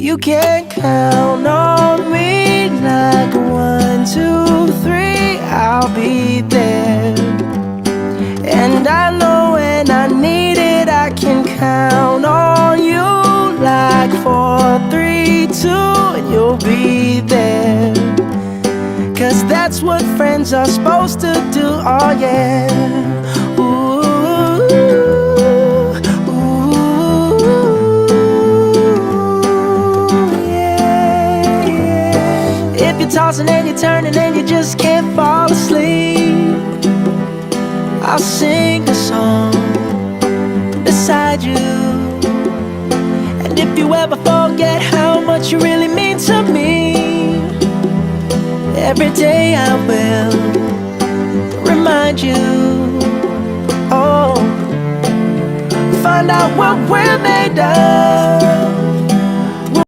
You can count on me like 1, 2, 3, I'll be there. And I know when I need it, I can count on you like 4, 3, 2, and you'll be there. 'Cause that's what friends are supposed to do, oh yeah. Ooh, ooh, yeah, yeah. If you're tossing and you're turning and you just can't fall asleep, I'll sing a song beside you. And if you ever forget how much you really mean to me, every day I will remind you. Oh, find out what we're made of.